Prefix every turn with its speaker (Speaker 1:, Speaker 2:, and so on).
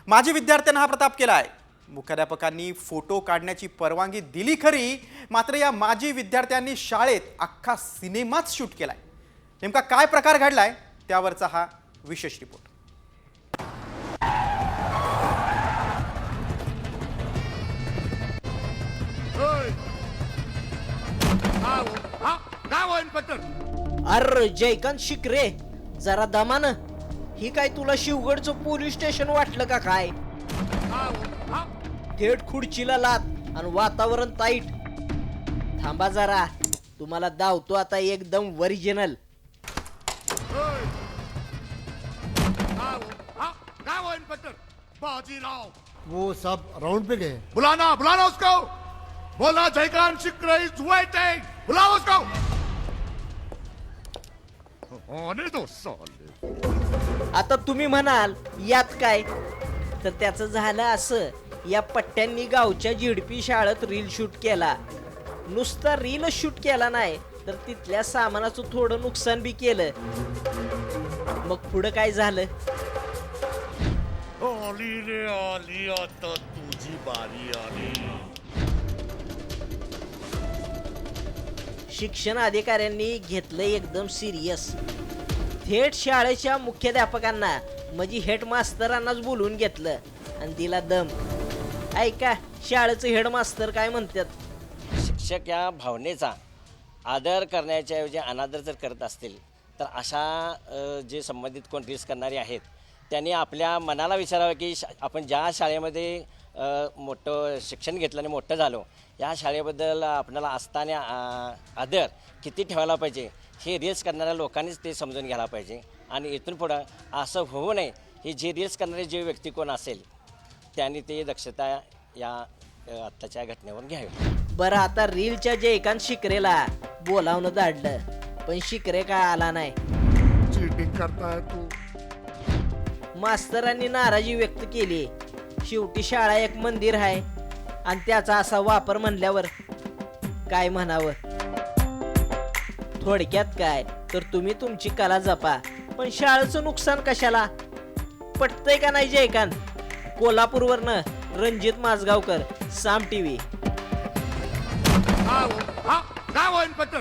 Speaker 1: माजी विद्यार्थ्यांना हा प्रताप केला आहे। मुख्याध्यापकांनी फोटो काढण्याची परवानगी दिली खरी, मात्र या माजी विद्यार्थ्यांनी शाळेत अख्खा सिनेमाच शूट केलाय। नेमका काय प्रकार घडलाय त्यावरचा हा विशेष रिपोर्ट।
Speaker 2: अरे जयकांत शिकरे, जरा दमानं। ही काय तुला शिवगडचं पोलीस स्टेशन वाटलं का काय? थेट खुर्चीला लात आणि वातावरण ताईट। थांबा जरा, तुम्हाला दावतो आता एकदम ओरिजिनल।
Speaker 3: वो सब राउंड पे गए।
Speaker 4: बुलाना बुलाना उसको, बोला जयकांत शिकरे इज वेटिंग, बुलाओ उसको। आने दो साले।
Speaker 2: आता तुम्ही म्हणाल यात काय, तर त्याचं झालं असं, या पट्ट्यांनी गावच्या झिडपी शाळेत रील शूट केला। नुसता रील शूट केला नाही, तर तिथल्या सामानाचं थोडं नुकसान बी केलं। मग पुढं काय झालं?
Speaker 4: आली रे आली, आता तुझी बारी आली।
Speaker 2: शिक्षण अधिकाऱ्यांनी घेतलं एकदम सिरियस। थेट शाळेच्या मुख्याध्यापकांना म्हणजे हेडमास्तरांनाच बोलवून घेतलं आणि दिला दम। ऐका, शाळेचं हेडमास्तर काय म्हणतात।
Speaker 5: शिक्षक या भावनेचा आदर करण्याच्या ऐवजी अनादर जर करत असतील, तर अशा जे संबंधित कोण रील्स करणारे आहेत त्यांनी आपल्या मनाला विचारावं की आपण ज्या शाळेमध्ये मोठं शिक्षण घेतलं आणि मोठं झालो, या शाळेबद्दल आपल्याला असताना आदर किती ठेवायला पाहिजे, हे रील्स करणाऱ्या लोकांनीच ते समजून घ्यायला पाहिजे। आणि इथून पुढं असं होऊ नये, ही जे रील्स करणारे जे व्यक्ती कोण असेल त्यांनी ते दक्षता या आत्ताच्या घटनेवर घ्यावी।
Speaker 2: बरं, आता रीलच्या जयकांत शिकरेला बोलावणं धाडलं, पण शिकरे काय आला नाही।
Speaker 4: चीटिंग करता है तू।
Speaker 2: मास्तरांनी नाराजी व्यक्त केली। शेवटी शाळा एक मंदिर आहे आणि त्याचा असा वापर म्हणल्यावर काय म्हणावं। थोडक्यात काय, तर तुम्ही तुमची कला जपा, पण शाळेचं नुकसान कशाला? पटतंय का नाही जयकांत? कोल्हापूरवरनं रणजित माझगावकर, साम टीव्ही।
Speaker 4: काय हो इन्स्पेक्टर,